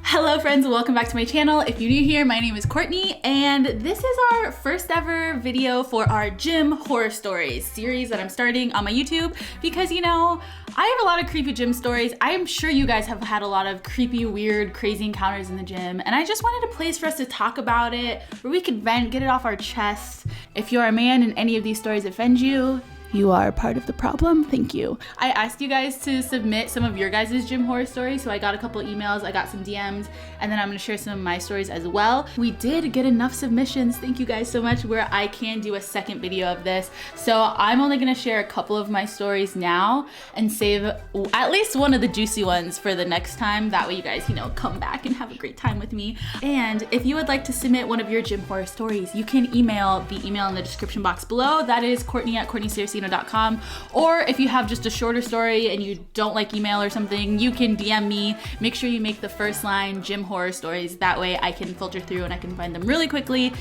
Hello friends, welcome back to my channel. If you're new here, my name is Courtney and this is our first ever video for our gym horror stories series that I'm starting on my YouTube because I have a lot of creepy gym stories. I am sure you guys have had a lot of creepy, weird, crazy encounters in the gym and I just wanted a place for us to talk about it where we could vent, get it off our chest. If you're a man and any of these stories offend you, you are part of the problem. Thank you. I asked you guys to submit some of your guys' gym horror stories, so I got a couple emails, I got some DMs, and then I'm gonna share some of my stories as well. We did get enough submissions, thank you guys so much, where I can do a second video of this. So I'm only gonna share a couple of my stories now and save at least one of the juicy ones for the next time. That way you guys, come back and have a great time with me. And if you would like to submit one of your gym horror stories, you can email the email in the description box below. That is Courtney@CourtneySarracino.com. Or if you have just a shorter story and you don't like email or something, you can DM me. Make sure you make the first line gym horror stories. That way I can filter through and I can find them really quickly.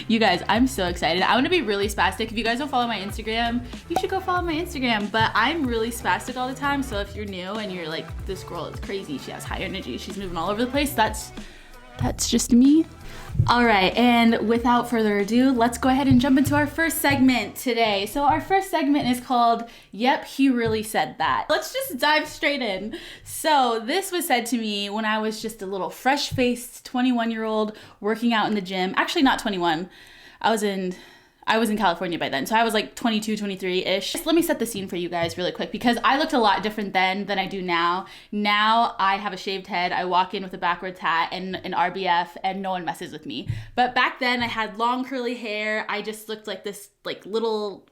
You guys, I'm so excited. I'm gonna be really spastic. If you guys don't follow my Instagram, you should go follow my Instagram. But I'm really spastic all the time. So if you're new and you're like, this girl is crazy, she has high energy, she's moving all over the place, that's just me. All right, and without further ado, let's go ahead and jump into our first segment today. So our first segment is called, Yep, He Really Said That. Let's just dive straight in. So this was said to me when I was just a little fresh-faced 21-year-old working out in the gym. Actually, not 21. I was in California by then, so I was like 22, 23-ish. Just let me set the scene for you guys really quick because I looked a lot different then than I do now. Now I have a shaved head, I walk in with a backwards hat and an RBF and no one messes with me. But back then I had long curly hair, I just looked like this little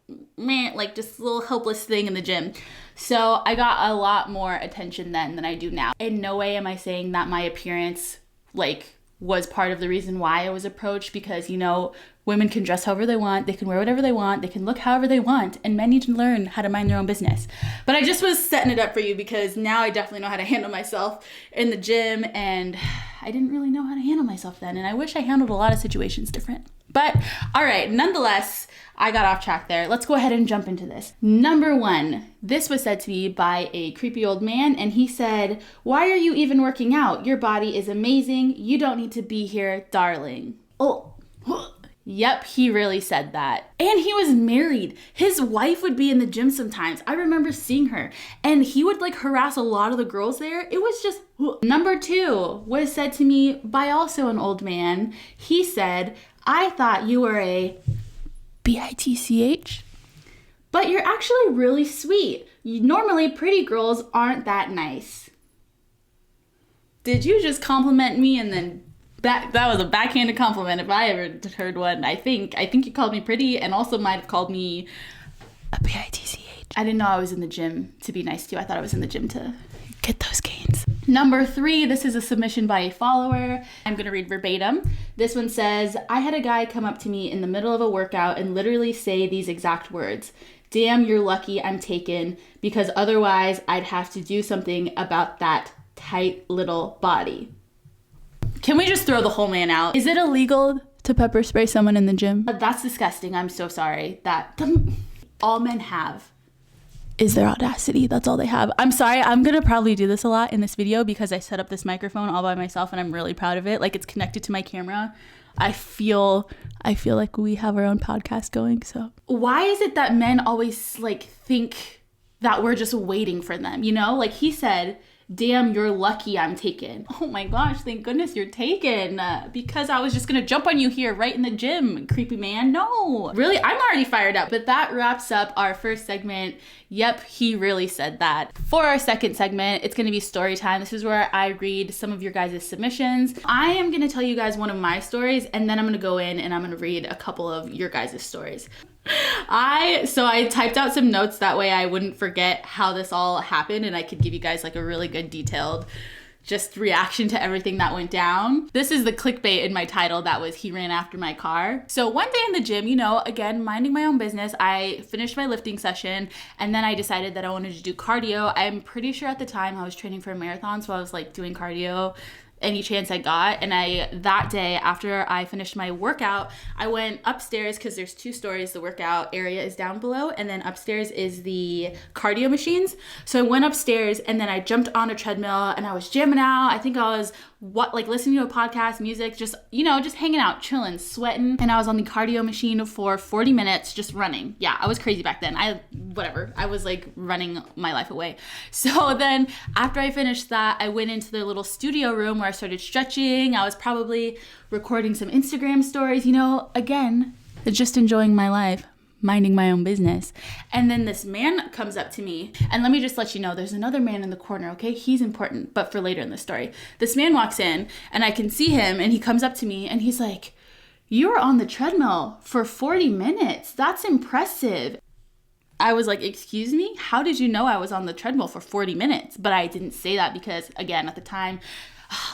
helpless thing in the gym. So I got a lot more attention then than I do now. In no way am I saying that my appearance was part of the reason why I was approached because, women can dress however they want, they can wear whatever they want, they can look however they want, and men need to learn how to mind their own business. But I just was setting it up for you because now I definitely know how to handle myself in the gym, and I didn't really know how to handle myself then, and I wish I handled a lot of situations different. But, all right, nonetheless, I got off track there. Let's go ahead and jump into this. Number one, this was said to me by a creepy old man, and he said, "Why are you even working out? Your body is amazing. You don't need to be here, darling." Oh, yep, he really said that. And he was married. His wife would be in the gym sometimes. I remember seeing her, and he would harass a lot of the girls there. It was just... Number two was said to me by also an old man. He said, "I thought you were a bitch, but you're actually really sweet. Normally, pretty girls aren't that nice." Did you just compliment me and then that was a backhanded compliment if I ever heard one? I think you called me pretty and also might have called me a bitch. I didn't know I was in the gym to be nice to you. I thought I was in the gym to get those gains. Number three, this is a submission by a follower. I'm gonna read verbatim. This one says, "I had a guy come up to me in the middle of a workout and literally say these exact words. 'Damn, you're lucky I'm taken, because otherwise I'd have to do something about that tight little body.'" Can we just throw the whole man out? Is it illegal to pepper spray someone in the gym? That's disgusting. I'm so sorry. All men have is their audacity. That's all they have. I'm sorry. I'm gonna probably do this a lot in this video because I set up this microphone all by myself and I'm really proud of it. It's connected to my camera. I feel like we have our own podcast going. So why is it that men always think that we're just waiting for them? He said, "Damn, you're lucky I'm taken." Oh my gosh, thank goodness you're taken. Because I was just gonna jump on you here right in the gym, creepy man. No, really, I'm already fired up. But that wraps up our first segment. Yep, he really said that. For our second segment, it's gonna be story time. This is where I read some of your guys' submissions. I am gonna tell you guys one of my stories and then I'm gonna go in and I'm gonna read a couple of your guys' stories. I typed out some notes that way I wouldn't forget how this all happened and I could give you guys a really good detailed just reaction to everything that went down. This is the clickbait in my title that was, "He ran after my car." So one day in the gym, again, minding my own business, I finished my lifting session and then I decided that I wanted to do cardio. I'm pretty sure at the time I was training for a marathon, so I was doing cardio any chance I got. And that day after I finished my workout, I went upstairs because there's 2 stories. The workout area is down below, and then upstairs is the cardio machines. So I went upstairs and then I jumped on a treadmill and I was jamming out. I think I was listening to a podcast, music, just hanging out, chilling, sweating. And I was on the cardio machine for 40 minutes just running. Yeah, I was crazy back then. I was like running my life away. So then after I finished that, I went into the little studio room where I started stretching. I was probably recording some Instagram stories, again, just enjoying my life, minding my own business. And then this man comes up to me, and let me just let you know, there's another man in the corner, okay? He's important, but for later in the story. This man walks in, and I can see him, and he comes up to me, and he's like, "You were on the treadmill for 40 minutes. That's impressive." I was like, "Excuse me? How did you know I was on the treadmill for 40 minutes? But I didn't say that because, again, at the time,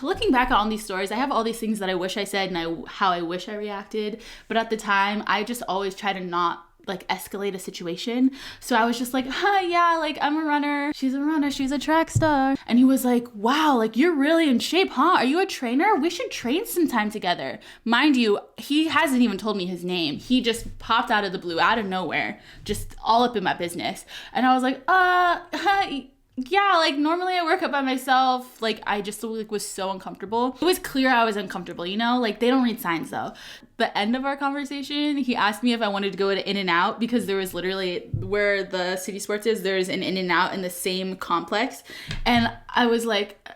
looking back on these stories, I have all these things that I wish I said and how I wish I reacted. But at the time, I just always try to not escalate a situation. So I was just like, yeah, I'm a runner. She's a runner. She's a track star. And he was like, "Wow, you're really in shape, huh? Are you a trainer? We should train sometime together." Mind you, he hasn't even told me his name. He just popped out of the blue, out of nowhere, just all up in my business. And I was like, yeah, normally I work out by myself. I just was so uncomfortable. It was clear I was uncomfortable, they don't read signs though. The end of our conversation, he asked me if I wanted to go to In-N-Out because there was literally, where the City Sports is, there's an In-N-Out in the same complex. And I was like,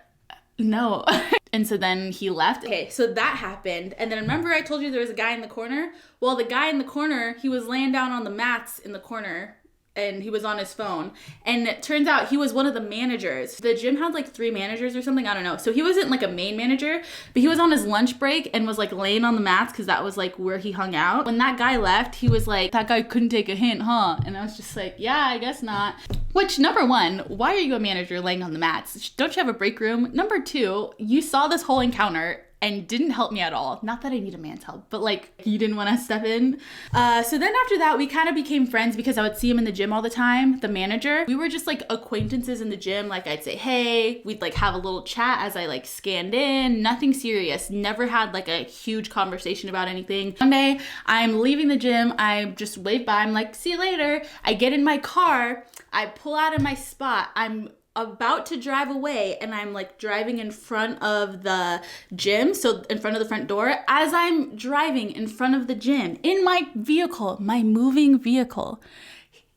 no. And so then he left. Okay, so that happened. And then remember I told you there was a guy in the corner? Well, the guy in the corner, he was laying down on the mats in the corner, and he was on his phone. And it turns out he was one of the managers. The gym had 3 managers or something, I don't know. So he wasn't a main manager, but he was on his lunch break and was laying on the mats because that was where he hung out. When that guy left, he was like, "That guy couldn't take a hint, huh?" And I was just like, "Yeah, I guess not." Which, number 1, why are you a manager laying on the mats? Don't you have a break room? Number 2, you saw this whole encounter and didn't help me at all. Not that I need a man's help, but you didn't want to step in. So then after that, we kind of became friends because I would see him in the gym all the time, the manager. We were just acquaintances in the gym. I'd say, hey, we'd have a little chat as I scanned in, nothing serious. Never had a huge conversation about anything. One day I'm leaving the gym. I just wave by. I'm like, "See you later." I get in my car. I pull out of my spot. I'm about to drive away, and I'm driving in front of the gym, so in front of the front door. As I'm driving in front of the gym in my vehicle, my moving vehicle,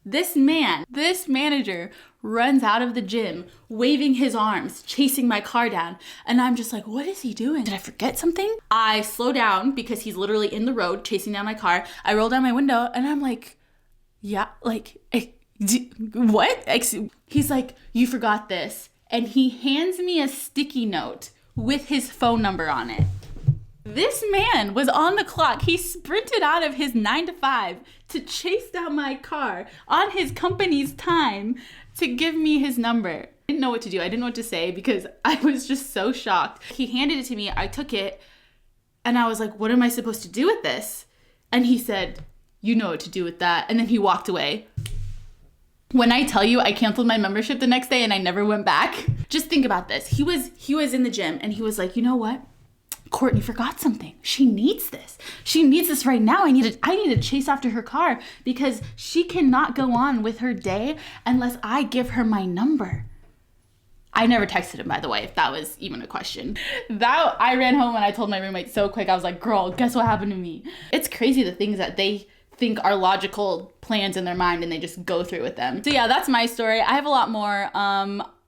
this manager runs out of the gym waving his arms, chasing my car down, and I'm just like, what is he doing? Did I forget something? I slow down because he's literally in the road chasing down my car. I roll down my window and I'm like, yeah, what? He's like, "You forgot this." And he hands me a sticky note with his phone number on it. This man was on the clock. He sprinted out of his 9 to 5 to chase down my car on his company's time to give me his number. I didn't know what to do. I didn't know what to say because I was just so shocked. He handed it to me. I took it and I was like, "What am I supposed to do with this?" And he said, "You know what to do with that." And then he walked away. When I tell you I canceled my membership the next day and I never went back, just think about this. He was in the gym and he was like, "You know what? Courtney forgot something. She needs this. She needs this right now. I need to chase after her car because she cannot go on with her day unless I give her my number." I never texted him, by the way, if that was even a question. I ran home and I told my roommate so quick. I was like, "Girl, guess what happened to me?" It's crazy the things that they think are logical plans in their mind and they just go through with them. So yeah, that's my story. I have a lot more.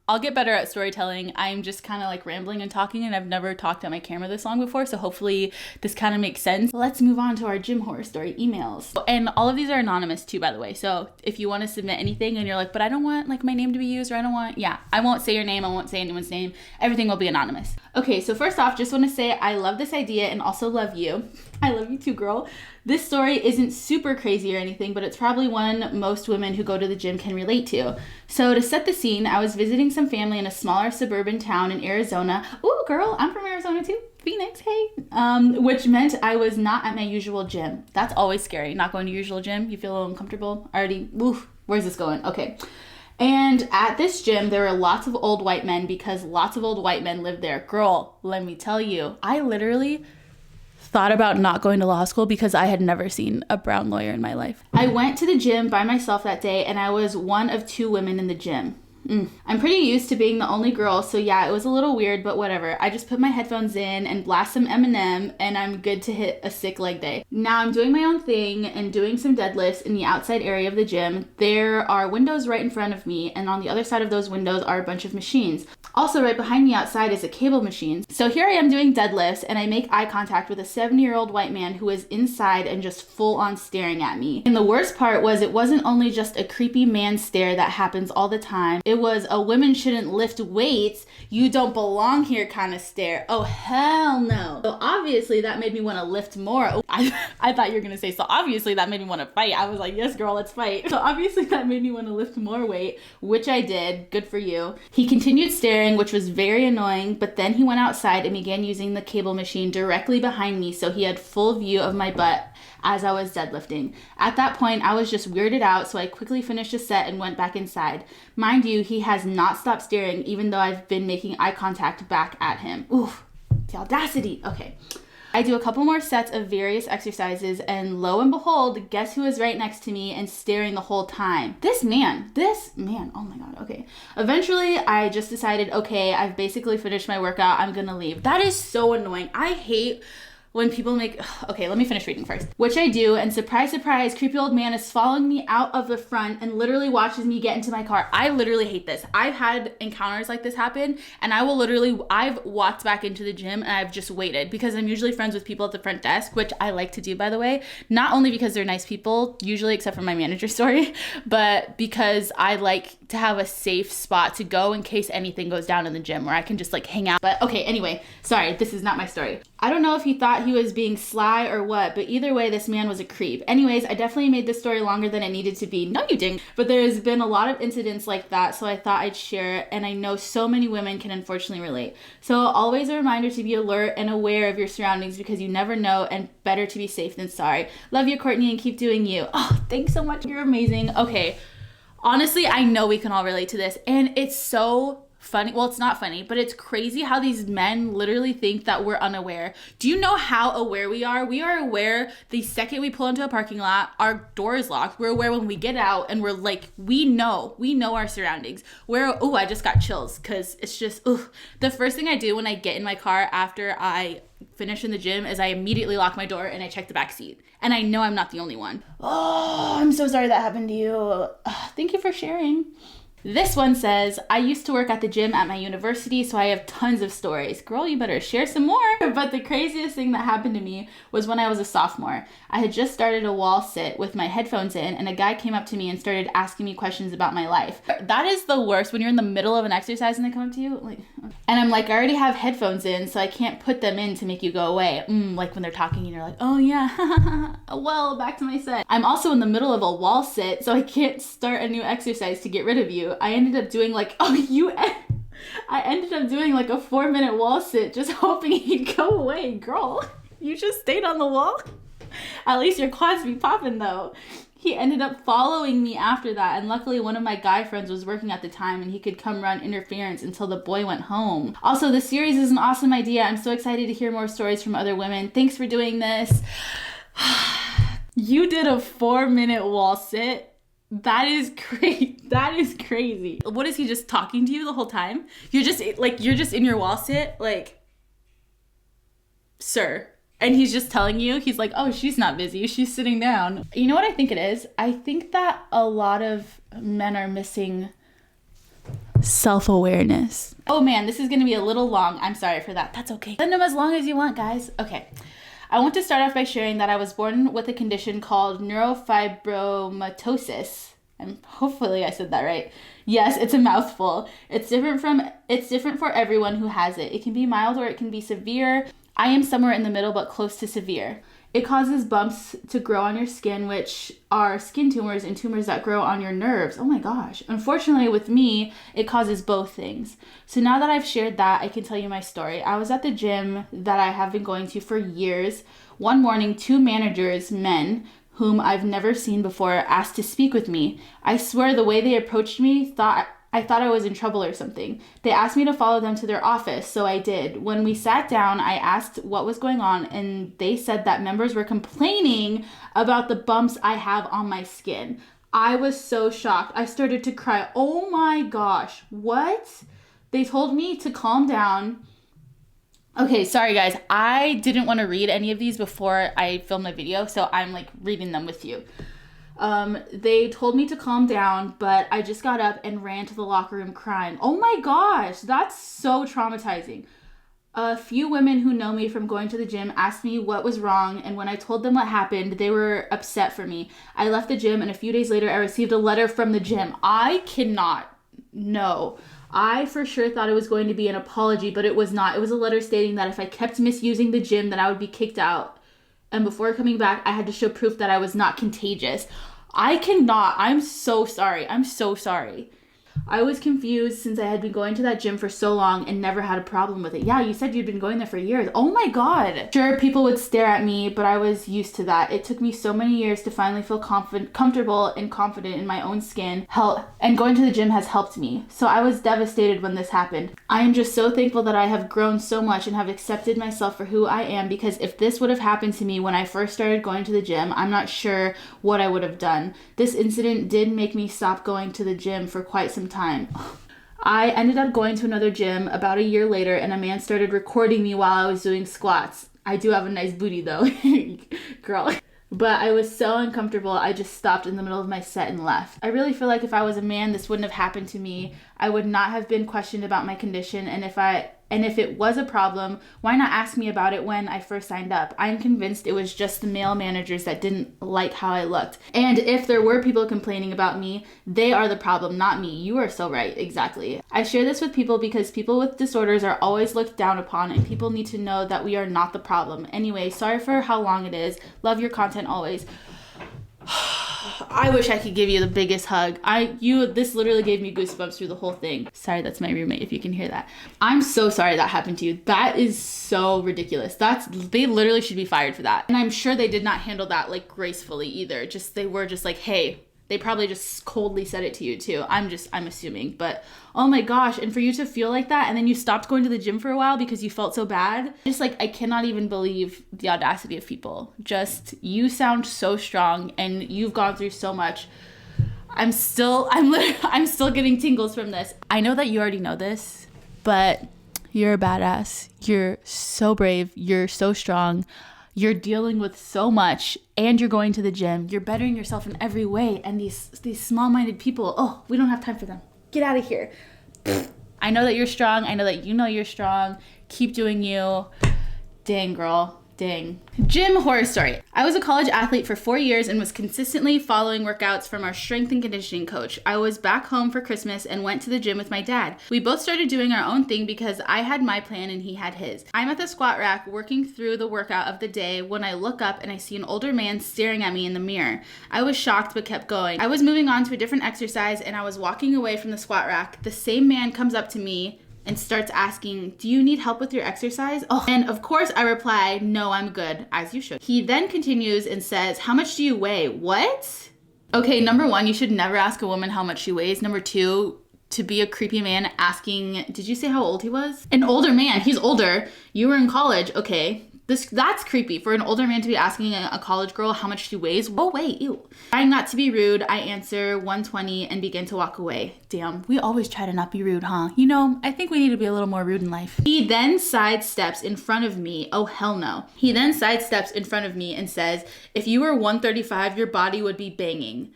I'll get better at storytelling. I'm just kind of rambling and talking, and I've never talked on my camera this long before, so hopefully this kind of makes sense. Let's move on to our gym horror story emails. And all of these are anonymous too, by the way. So if you want to submit anything and you're like, "But I don't want my name to be used," or I won't say your name. I won't say anyone's name. Everything will be anonymous. Okay, so first off, just want to say I love this idea and also love you. I love you too, girl. This story isn't super crazy or anything, but it's probably one most women who go to the gym can relate to. So to set the scene, I was visiting some family in a smaller suburban town in Arizona. Ooh, girl, I'm from Arizona too. Phoenix, hey. Which meant I was not at my usual gym. That's always scary, not going to your usual gym. You feel a little uncomfortable already. Oof, where's this going? Okay. And at this gym, there were lots of old white men because lots of old white men lived there. Girl, let me tell you, I literally thought about not going to law school because I had never seen a brown lawyer in my life. I went to the gym by myself that day, and I was one of 2 women in the gym. I'm pretty used to being the only girl, so yeah, it was a little weird, but whatever. I just put my headphones in and blast some Eminem, and I'm good to hit a sick leg day. Now I'm doing my own thing and doing some deadlifts in the outside area of the gym. There are windows right in front of me, and on the other side of those windows are a bunch of machines. Also, right behind me outside is a cable machine. So here I am doing deadlifts, and I make eye contact with a 70-year-old white man who is inside and just full on staring at me. And the worst part was it wasn't only just a creepy man stare that happens all the time. It was a women shouldn't lift weights, you don't belong here kind of stare. Oh, hell no. So obviously that made me want to lift more. Oh, I thought you were going to say, so obviously that made me want to fight. I was like, yes, girl, let's fight. So obviously that made me want to lift more weight, which I did. Good for you. He continued staring, which was very annoying, but then he went outside and began using the cable machine directly behind me so he had full view of my butt as I was deadlifting. At that point, I was just weirded out, so I quickly finished a set and went back inside. Mind you, he has not stopped staring, even though I've been making eye contact back at him. Oof, the audacity. Okay. I do a couple more sets of various exercises, and lo and behold, guess who is right next to me and staring the whole time? This man, oh my God, okay. Eventually, I just decided, okay, I've basically finished my workout, I'm gonna leave. That is so annoying. I hate when people make, okay, let me finish reading first. Which I do, and surprise, surprise, creepy old man is following me out of the front and literally watches me get into my car. I literally hate this. I've had encounters like this happen, and I've walked back into the gym and I've just waited because I'm usually friends with people at the front desk, which I like to do, by the way. Not only because they're nice people, usually except for my manager story, but because I like to have a safe spot to go in case anything goes down in the gym where I can just like hang out. But okay, anyway, sorry, this is not my story. I don't know if he thought he was being sly or what, but either way, this man was a creep. Anyways, I definitely made this story longer than it needed to be. No, you didn't. But there's been a lot of incidents like that, so I thought I'd share it, and I know so many women can unfortunately relate. So always a reminder to be alert and aware of your surroundings because you never know, and better to be safe than sorry. Love you, Courtney, and keep doing you. Oh, thanks so much. You're amazing. Okay, honestly, I know we can all relate to this, and it's so funny. Well, it's not funny, but it's crazy how these men literally think that we're unaware. Do you know how aware we are? We are aware the second we pull into a parking lot, our door is locked. We're aware when we get out, and we're like, we know our surroundings. I just got chills because it's just, the first thing I do when I get in my car after I finish in the gym is I immediately lock my door and I check the back seat. And I know I'm not the only one. Oh, I'm so sorry that happened to you. Thank you for sharing. This one says, I used to work at the gym at my university, so I have tons of stories. Girl, you better share some more. But the craziest thing that happened to me was when I was a sophomore. I had just started a wall sit with my headphones in, and a guy came up to me and started asking me questions about my life. That is the worst when you're in the middle of an exercise and they come up to you. And I'm like, I already have headphones in, so I can't put them in to make you go away. Like when they're talking and you're like, oh yeah, well, back to my set. I'm also in the middle of a wall sit, so I can't start a new exercise to get rid of you. I ended up doing like, I ended up doing like a 4-minute wall sit just hoping he'd go away. Girl, you just stayed on the wall? At least your quads be popping though. He ended up following me after that, and luckily one of my guy friends was working at the time and he could come run interference until the boy went home. Also, this series is an awesome idea. I'm so excited to hear more stories from other women. Thanks for doing this. You did a 4-minute wall sit? That is crazy. That is crazy. What, is he just talking to you the whole time? You're just in your wall sit, like, sir. And he's just telling you, he's like, oh, she's not busy, she's sitting down. You know what I think it is? I think that a lot of men are missing self-awareness. Oh man, this is gonna be a little long. I'm sorry for that. That's okay. Send them as long as you want, guys. Okay. I want to start off by sharing that I was born with a condition called neurofibromatosis. And hopefully I said that right. Yes, it's a mouthful. It's different for everyone who has it. It can be mild or it can be severe. I am somewhere in the middle, but close to severe. It causes bumps to grow on your skin, which are skin tumors and tumors that grow on your nerves. Oh my gosh. Unfortunately, with me, it causes both things. So now that I've shared that, I can tell you my story. I was at the gym that I have been going to for years. One morning, 2 managers, men, whom I've never seen before, asked to speak with me. I swear the way they approached me, I thought I was in trouble or something. They asked me to follow them to their office, so I did. When we sat down, I asked what was going on, and they said that members were complaining about the bumps I have on my skin. I was so shocked. I started to cry. Oh my gosh, what? They told me to calm down. Okay, sorry guys. I didn't want to read any of these before I filmed my video, so I'm like reading them with you. They told me to calm down, but I just got up and ran to the locker room crying. Oh my gosh, that's so traumatizing. A few women who know me from going to the gym asked me what was wrong, and when I told them what happened, they were upset for me. I left the gym, and a few days later, I received a letter from the gym. I cannot. No. I for sure thought it was going to be an apology, but it was not. It was a letter stating that if I kept misusing the gym, then I would be kicked out. And before coming back, I had to show proof that I was not contagious. I cannot. I'm so sorry. I'm so sorry. I was confused since I had been going to that gym for so long and never had a problem with it. Yeah, you said you'd been going there for years. Oh my God. Sure, people would stare at me, but I was used to that. It took me so many years to finally feel comfortable and confident in my own skin. And going to the gym has helped me. So I was devastated when this happened. I am just so thankful that I have grown so much and have accepted myself for who I am, because if this would have happened to me when I first started going to the gym, I'm not sure what I would have done. This incident did make me stop going to the gym for quite some time. I ended up going to another gym about a year later, and a man started recording me while I was doing squats. I do have a nice booty though, girl. But I was so uncomfortable, I just stopped in the middle of my set and left. I really feel like if I was a man, this wouldn't have happened to me. I would not have been questioned about my condition, and if it was a problem, why not ask me about it when I first signed up? I'm convinced it was just the male managers that didn't like how I looked. And if there were people complaining about me, they are the problem, not me. You are so right, exactly. I share this with people because people with disorders are always looked down upon, and people need to know that we are not the problem. Anyway, sorry for how long it is. Love your content always. I wish I could give you the biggest hug. This literally gave me goosebumps through the whole thing. Sorry, that's my roommate if you can hear that. I'm so sorry that happened to you. That is so ridiculous. They literally should be fired for that. And I'm sure they did not handle that like gracefully either. They were just like, hey, they probably just coldly said it to you too. I'm assuming, but oh my gosh. And for you to feel like that, and then you stopped going to the gym for a while because you felt so bad. I cannot even believe the audacity of people. You sound so strong and you've gone through so much. I'm still getting tingles from this. I know that you already know this, but you're a badass. You're so brave. You're so strong. You're dealing with so much, and you're going to the gym. You're bettering yourself in every way. And these small-minded people, oh, we don't have time for them. Get out of here. I know that you're strong. I know that you know you're strong. Keep doing you. Dang, girl. Dang. Gym horror story. I was a college athlete for 4 years and was consistently following workouts from our strength and conditioning coach. I was back home for Christmas and went to the gym with my dad. We both started doing our own thing because I had my plan and he had his. I'm at the squat rack working through the workout of the day when I look up and I see an older man staring at me in the mirror. I was shocked but kept going. I was moving on to a different exercise and I was walking away from the squat rack. The same man comes up to me and starts asking, do you need help with your exercise? Oh, and of course I reply, no, I'm good, as you should. He then continues and says, how much do you weigh? What? Okay, number one, you should never ask a woman how much she weighs. Number two, to be a creepy man asking, did you say how old he was? An older man, he's older. You were in college, okay. That's creepy for an older man to be asking a college girl how much she weighs. Oh wait, ew. Trying not to be rude, I answer 120 and begin to walk away. Damn, we always try to not be rude, huh? You know, I think we need to be a little more rude in life. He then sidesteps in front of me. Oh hell no. He then sidesteps in front of me and says, if you were 135, your body would be banging.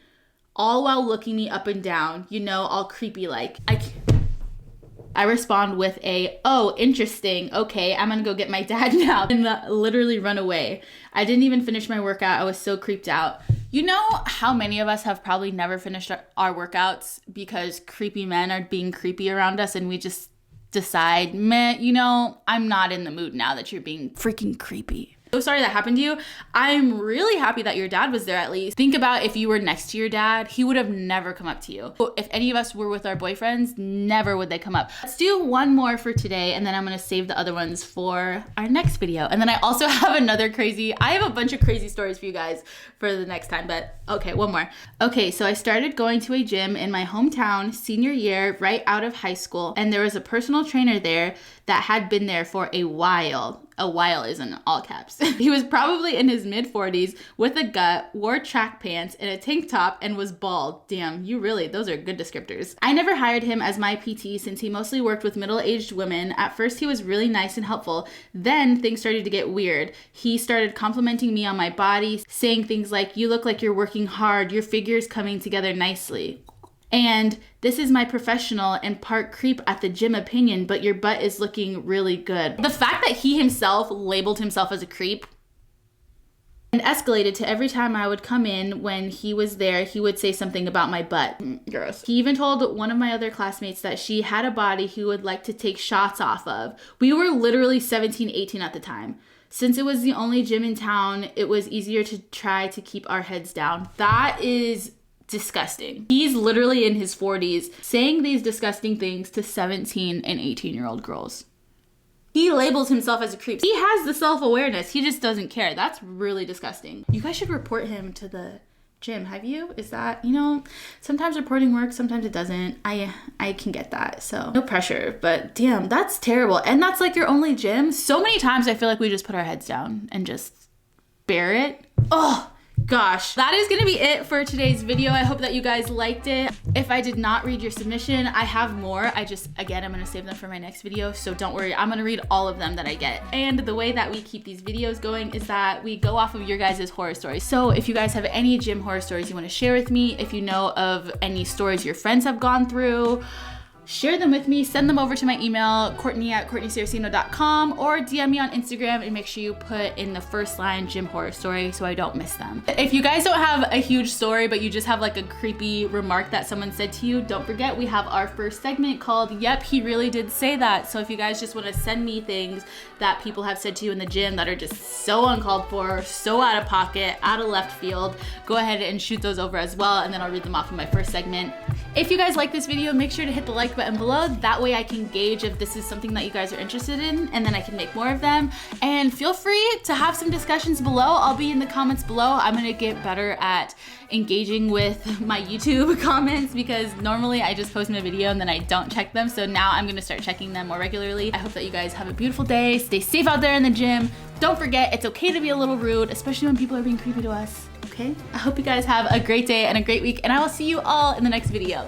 All while looking me up and down, you know, all creepy like. I respond with oh, interesting. Okay, I'm gonna go get my dad now. And literally run away. I didn't even finish my workout. I was so creeped out. You know how many of us have probably never finished our workouts because creepy men are being creepy around us and we just decide, meh, you know, I'm not in the mood now that you're being freaking creepy. So sorry that happened to you. I'm really happy that your dad was there at least. Think about if you were next to your dad, he would have never come up to you. If any of us were with our boyfriends, never would they come up. Let's do one more for today, and then I'm gonna save the other ones for our next video. And then I also have I have a bunch of crazy stories for you guys for the next time, but okay, one more. Okay, so I started going to a gym in my hometown senior year, right out of high school, and there was a personal trainer there that had been there for a while. A while is in all caps. He was probably in his mid-40s with a gut, wore track pants and a tank top, and was bald. Damn, those are good descriptors. I never hired him as my PT since he mostly worked with middle-aged women. At first, he was really nice and helpful. Then things started to get weird. He started complimenting me on my body, saying things like, "You look like you're working hard. Your figure's coming together nicely." And "This is my professional and part creep at the gym opinion, but your butt is looking really good." The fact that he himself labeled himself as a creep and escalated to every time I would come in when he was there, he would say something about my butt. Gross. He even told one of my other classmates that she had a body he would like to take shots off of. We were literally 17, 18 at the time. Since it was the only gym in town, it was easier to try to keep our heads down. That is disgusting. He's literally in his 40s saying these disgusting things to 17 and 18-year-old girls. He labels himself as a creep. He has the self-awareness. He just doesn't care. That's really disgusting. You guys should report him to the gym. Have you? Is that, sometimes reporting works, sometimes it doesn't. I can get that. So no pressure, but damn, that's terrible. And that's like your only gym. So many times I feel like we just put our heads down and just bear it. Oh, gosh, that is gonna be it for today's video. I hope that you guys liked it. If I did not read your submission, I have more. Again, I'm gonna save them for my next video, so don't worry, I'm gonna read all of them that I get. And the way that we keep these videos going is that we go off of your guys' horror stories. So if you guys have any gym horror stories you wanna share with me, if you know of any stories your friends have gone through, share them with me, send them over to my email, Courtney@CourtneySarracino.com, or DM me on Instagram and make sure you put in the first line gym horror story so I don't miss them. If you guys don't have a huge story, but you just have like a creepy remark that someone said to you, don't forget we have our first segment called Yep, He Really Did Say That. So if you guys just want to send me things that people have said to you in the gym that are just so uncalled for, so out of pocket, out of left field, go ahead and shoot those over as well, and then I'll read them off in my first segment. If you guys like this video, make sure to hit the like button below. That way I can gauge if this is something that you guys are interested in, and then I can make more of them. And feel free to have some discussions below. I'll be in the comments below. I'm gonna get better at engaging with my YouTube comments because normally I just post my video and then I don't check them. So now I'm gonna start checking them more regularly. I hope that you guys have a beautiful day. Stay safe out there in the gym. Don't forget, it's okay to be a little rude, especially when people are being creepy to us. Okay? I hope you guys have a great day and a great week, and I will see you all in the next video.